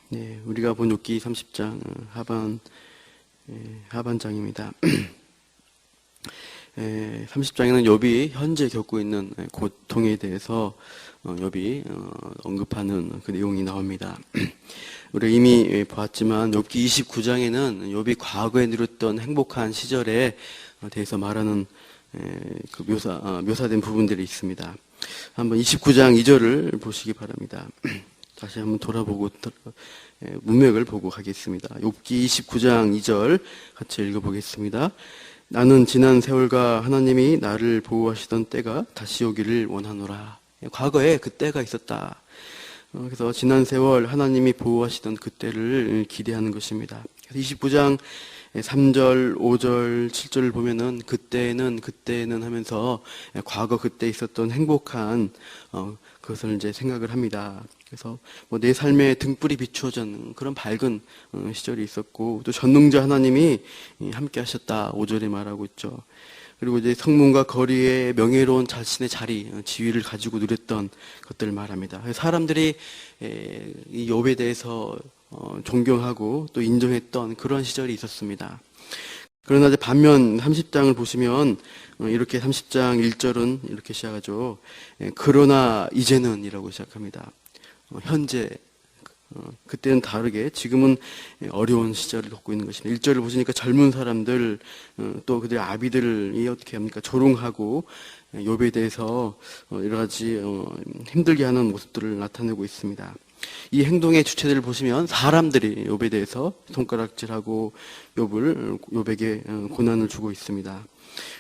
네, 우리가 본 욥기 30장 하반장입니다. 30장에는 욥이 현재 겪고 있는 고통에 대해서 욥이 언급하는 그 내용이 나옵니다. 우리 이미 보았지만 욥기 29장에는 욥이 과거에 누렸던 행복한 시절에 대해서 말하는 그 묘사된 부분들이 있습니다. 한번 29장 2절을 보시기 바랍니다. 다시 한번 돌아보고 문맥을 보고 가겠습니다. 욥기 29장 2절 같이 읽어보겠습니다. 나는 지난 세월과 하나님이 나를 보호하시던 때가 다시 오기를 원하노라. 과거에 그 때가 있었다. 그래서 지난 세월 하나님이 보호하시던 그 때를 기대하는 것입니다. 그래서 29장 3절, 5절, 7절을 보면은 그때는 하면서 과거 그때 있었던 행복한 그것을 이제 생각을 합니다. 그래서 내 삶에 등불이 비추어진 그런 밝은 시절이 있었고, 또 전능자 하나님이 함께 하셨다 5절에 말하고 있죠. 그리고 이제 성문과 거리에 명예로운 자신의 자리, 지위를 가지고 누렸던 것들을 말합니다. 사람들이 이 욥에 대해서 존경하고 또 인정했던 그런 시절이 있었습니다. 그러나 이제 반면 30장을 보시면 이렇게 30장 1절은 이렇게 시작하죠. 그러나 이제는 이라고 시작합니다. 현재, 그때는 다르게 지금은 어려운 시절을 겪고 있는 것입니다. 1절을 보시니까 젊은 사람들, 또 그들의 아비들이 어떻게 합니까? 조롱하고 욥에 대해서 여러 가지 힘들게 하는 모습들을 나타내고 있습니다. 이 행동의 주체들을 보시면 사람들이 욥에 대해서 손가락질하고 욥에게 고난을 주고 있습니다.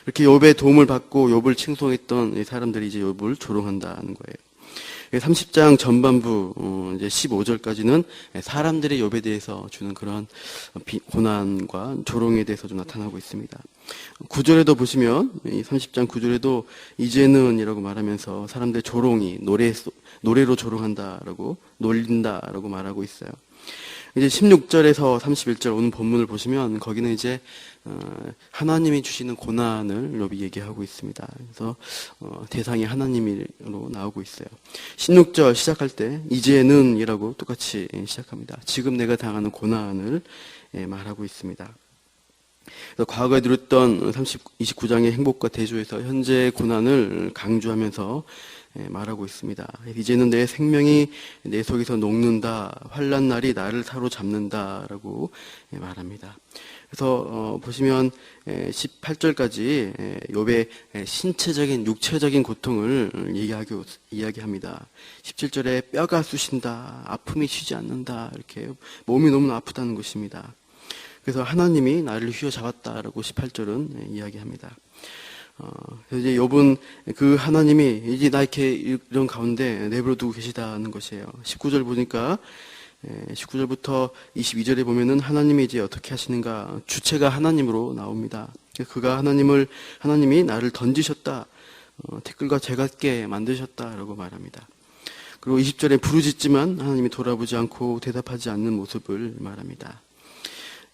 이렇게 욥의 도움을 받고 욥을 칭송했던 사람들이 이제 욥을 조롱한다는 거예요. 30장 전반부 이제 15절까지는 사람들이 욥에 대해서 주는 그런 고난과 조롱에 대해서 좀 나타나고 있습니다. 9절에도 보시면 이 30장 9절에도 이제는이라고 말하면서 사람들의 조롱이 노래로 조롱한다라고 놀린다라고 말하고 있어요. 이제 16절에서 31절 오는 본문을 보시면 거기는 이제 하나님이 주시는 고난을 욥이 얘기하고 있습니다. 그래서 대상이 하나님으로 나오고 있어요. 16절 시작할 때 이제는 이라고 똑같이 시작합니다. 지금 내가 당하는 고난을 말하고 있습니다. 그래서 과거에 누렸던 29장의 행복과 대조해서 현재의 고난을 강조하면서 말하고 있습니다. 이제는 내 생명이 내 속에서 녹는다. 환난 날이 나를 사로잡는다라고 말합니다. 그래서 보시면 18절까지 욥의 신체적인 육체적인 고통을 이야기합니다. 17절에 뼈가 쑤신다. 아픔이 쉬지 않는다. 이렇게 몸이 너무 아프다는 것입니다. 그래서 하나님이 나를 휘어잡았다라고 18절은 이야기합니다. 그래서 이제 욥은 그 하나님이 이제 나 이렇게 이런 가운데 내버려 두고 계시다는 것이에요. 19절 보니까 19절부터 22절에 보면은 하나님이 이제 어떻게 하시는가, 주체가 하나님으로 나옵니다. 하나님이 나를 던지셨다, 태클과 재같게 만드셨다라고 말합니다. 그리고 20절에 부르짖지만 하나님이 돌아보지 않고 대답하지 않는 모습을 말합니다.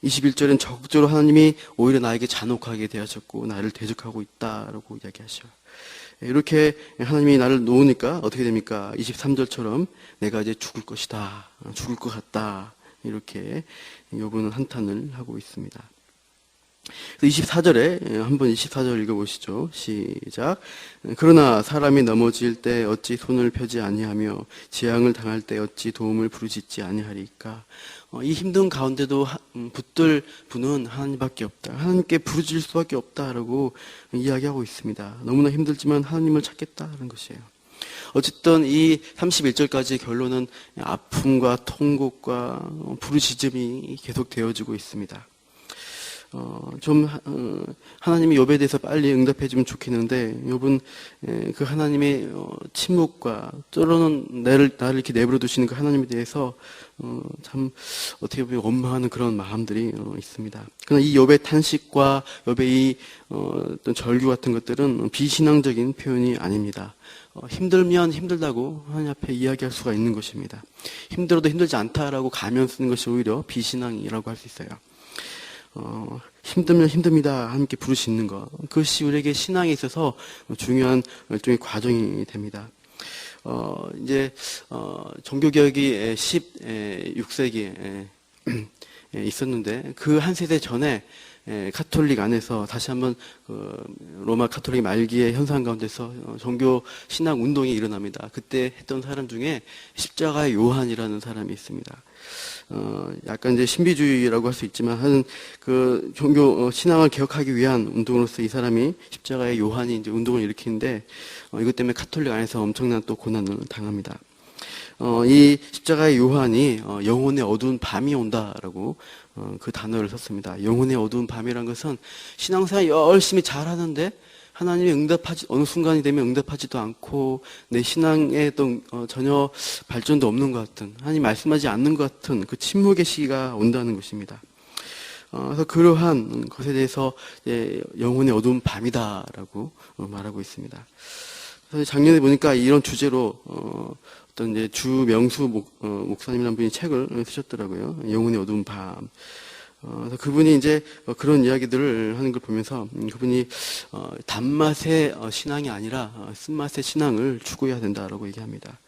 21절은 적극적으로 하나님이 오히려 나에게 잔혹하게 대하셨고 나를 대적하고 있다라고 이야기하셔요. 이렇게 하나님이 나를 놓으니까 어떻게 됩니까? 23절처럼 내가 이제 죽을 것이다, 죽을 것 같다, 이렇게 욥은 한탄을 하고 있습니다. 24절에 한번 24절 읽어보시죠. 시작. 그러나 사람이 넘어질 때 어찌 손을 펴지 아니하며 재앙을 당할 때 어찌 도움을 부르짖지 아니하리까. 이 힘든 가운데도 붙들 분은 하나님밖에 없다. 하나님께 부르짖을 수밖에 없다라고 이야기하고 있습니다. 너무나 힘들지만 하나님을 찾겠다는 것이에요. 어쨌든 이 31절까지의 결론은 아픔과 통곡과 부르짖음이 계속 되어지고 있습니다. 하나님이 욥에 대해서 빨리 응답해 주면 좋겠는데, 욥은 그 하나님의 침묵과 때로는 나를 이렇게 내버려 두시는 그 하나님에 대해서 참 어떻게 보면 원망하는 그런 마음들이 있습니다. 그러나 이 욥의 탄식과 욥의 이 어떤 절규 같은 것들은 비신앙적인 표현이 아닙니다. 힘들면 힘들다고 하나님 앞에 이야기할 수가 있는 것입니다. 힘들어도 힘들지 않다라고 가면 쓰는 것이 오히려 비신앙이라고 할 수 있어요. 힘들면 힘듭니다. 함께 부르시는 것. 그것이 우리에게 신앙에 있어서 중요한 일종의 과정이 됩니다. 이제 종교개혁이 16세기에 있었는데 그 한 세대 전에 카톨릭 안에서 다시 한번 로마 카톨릭 말기의 현상 가운데서 종교 신앙 운동이 일어납니다. 그때 했던 사람 중에 십자가의 요한이라는 사람이 있습니다. 약간 이제 신비주의라고 할 수 있지만 하는 그 종교 신앙을 개혁하기 위한 운동으로서 이 사람이 십자가의 요한이 이제 운동을 일으키는데 이것 때문에 카톨릭 안에서 엄청난 또 고난을 당합니다. 이 십자가의 요한이 영혼의 어두운 밤이 온다라고 그 단어를 썼습니다. 영혼의 어두운 밤이란 것은 신앙생활 열심히 잘하는데 하나님이 어느 순간이 되면 응답하지도 않고 내 신앙에 또 전혀 발전도 없는 것 같은, 하나님 말씀하지 않는 것 같은 그 침묵의 시기가 온다는 것입니다. 그래서 그러한 것에 대해서 영혼의 어두운 밤이다라고 말하고 있습니다. 그래서 작년에 보니까 이런 주제로 어떤 이제 주명수 목사님이라는 분이 책을 쓰셨더라고요. 영혼의 어두운 밤. 그래서 그분이 이제 그런 이야기들을 하는 걸 보면서 그분이 단맛의 신앙이 아니라 쓴맛의 신앙을 추구해야 된다라고 얘기합니다.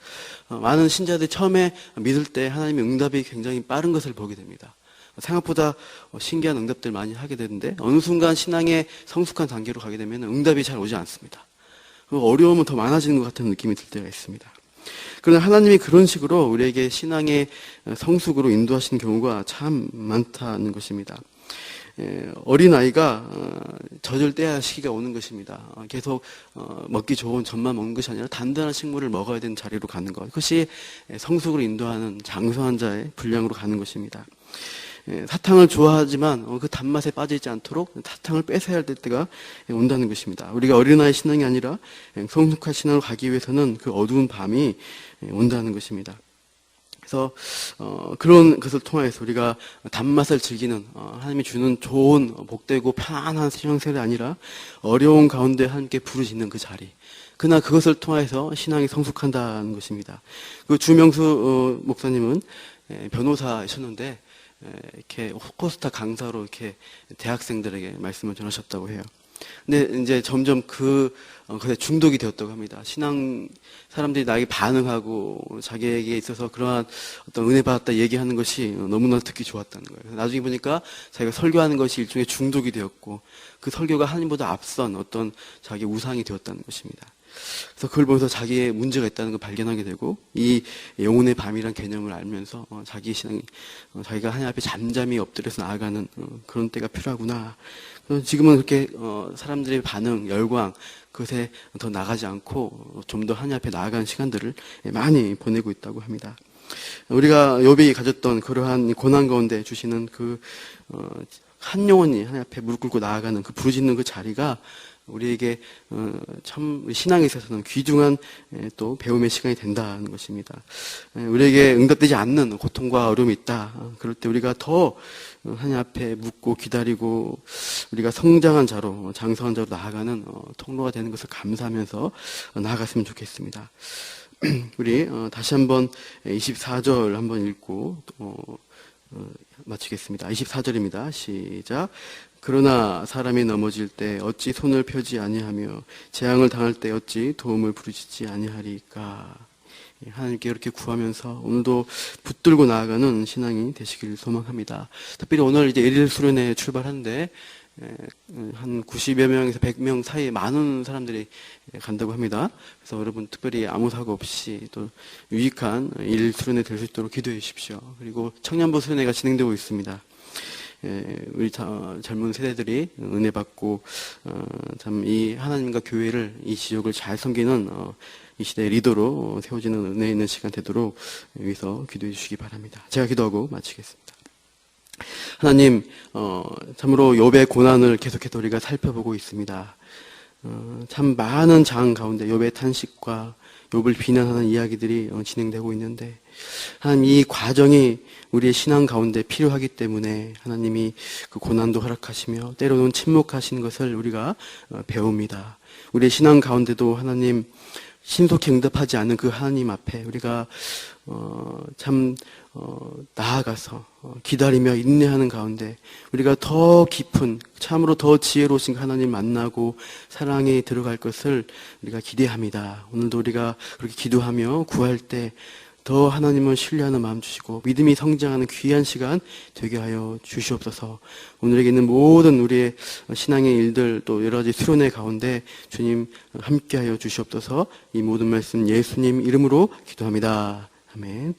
많은 신자들이 처음에 믿을 때 하나님의 응답이 굉장히 빠른 것을 보게 됩니다. 생각보다 신기한 응답들 많이 하게 되는데 어느 순간 신앙의 성숙한 단계로 가게 되면 응답이 잘 오지 않습니다. 어려움은 더 많아지는 것 같은 느낌이 들 때가 있습니다. 그러나 하나님이 그런 식으로 우리에게 신앙의 성숙으로 인도하시는 경우가 참 많다는 것입니다. 어린아이가 젖을 떼야 할 시기가 오는 것입니다. 계속 먹기 좋은 젖만 먹는 것이 아니라 단단한 식물을 먹어야 되는 자리로 가는 것. 그것이 성숙으로 인도하는 장성한 자의 분량으로 가는 것입니다. 사탕을 좋아하지만 그 단맛에 빠지지 않도록 사탕을 뺏어야 할 때가 온다는 것입니다. 우리가 어린아이 신앙이 아니라 성숙한 신앙으로 가기 위해서는 그 어두운 밤이 온다는 것입니다. 그래서 그런 것을 통해서 우리가 단맛을 즐기는 하나님이 주는 좋은 복되고 편안한 신앙생활이 아니라 어려운 가운데 함께 부르짖는 그 자리, 그러나 그것을 통해서 신앙이 성숙한다는 것입니다. 그 주명수 목사님은 변호사이셨는데 이렇게 코스타 강사로 이렇게 대학생들에게 말씀을 전하셨다고 해요. 근데 이제 점점 그것에 중독이 되었다고 합니다. 신앙 사람들이 나에게 반응하고 자기에게 있어서 그러한 어떤 은혜 받았다 얘기하는 것이 너무나 듣기 좋았다는 거예요. 나중에 보니까 자기가 설교하는 것이 일종의 중독이 되었고 그 설교가 하나님보다 앞선 어떤 자기 우상이 되었다는 것입니다. 그래서 그걸 보면서 자기의 문제가 있다는 걸 발견하게 되고 이 영혼의 밤이란 개념을 알면서 자기 신앙이 자기가 하나님 앞에 잠잠히 엎드려서 나아가는 그런 때가 필요하구나. 지금은 그렇게 사람들의 반응, 열광 그것에 더 나가지 않고 좀 더 하나님 앞에 나아가는 시간들을 많이 보내고 있다고 합니다. 우리가 욥이 가졌던 그러한 고난 가운데 주시는 한 영혼이 하나님 앞에 무릎 꿇고 나아가는 그 부르짖는 그 자리가 우리에게 참 신앙에 있어서는 귀중한 또 배움의 시간이 된다는 것입니다. 우리에게 응답되지 않는 고통과 어려움이 있다. 그럴 때 우리가 더 하나님 앞에 묻고 기다리고 우리가 성장한 자로, 장성한 자로 나아가는 통로가 되는 것을 감사하면서 나아갔으면 좋겠습니다. 우리 다시 한번 24절 한번 읽고 마치겠습니다. 24절입니다. 시작. 그러나 사람이 넘어질 때 어찌 손을 펴지 아니하며 재앙을 당할 때 어찌 도움을 부르짖지 아니하리까. 하나님께 이렇게 구하면서 오늘도 붙들고 나아가는 신앙이 되시길 소망합니다. 특별히 오늘 이제 1일 수련회 출발하는데 한 90여 명에서 100명 사이에 많은 사람들이 간다고 합니다. 그래서 여러분 특별히 아무 사고 없이 또 유익한 1일 수련회 될 수 있도록 기도해 주십시오. 그리고 청년부 수련회가 진행되고 있습니다. 우리 젊은 세대들이 은혜 받고 참 이 하나님과 교회를 이 지역을 잘 섬기는 이 시대의 리더로 세워지는 은혜 있는 시간 되도록 여기서 기도해 주시기 바랍니다. 제가 기도하고 마치겠습니다. 하나님, 참으로 욥의 고난을 계속해서 우리가 살펴보고 있습니다. 참 많은 장 가운데 욥의 탄식과 욥을 비난하는 이야기들이 진행되고 있는데 하나님, 이 과정이 우리의 신앙 가운데 필요하기 때문에 하나님이 그 고난도 허락하시며 때로는 침묵하시는 것을 우리가 배웁니다. 우리의 신앙 가운데도 하나님 신속히 응답하지 않는 그 하나님 앞에 우리가 나아가서 기다리며 인내하는 가운데 우리가 더 깊은 참으로 더 지혜로우신 하나님 만나고 사랑에 들어갈 것을 우리가 기대합니다. 오늘도 우리가 그렇게 기도하며 구할 때 더 하나님을 신뢰하는 마음 주시고 믿음이 성장하는 귀한 시간 되게 하여 주시옵소서. 오늘에게 있는 모든 우리의 신앙의 일들 또 여러 가지 수련회 가운데 주님 함께하여 주시옵소서. 이 모든 말씀 예수님 이름으로 기도합니다. 아멘.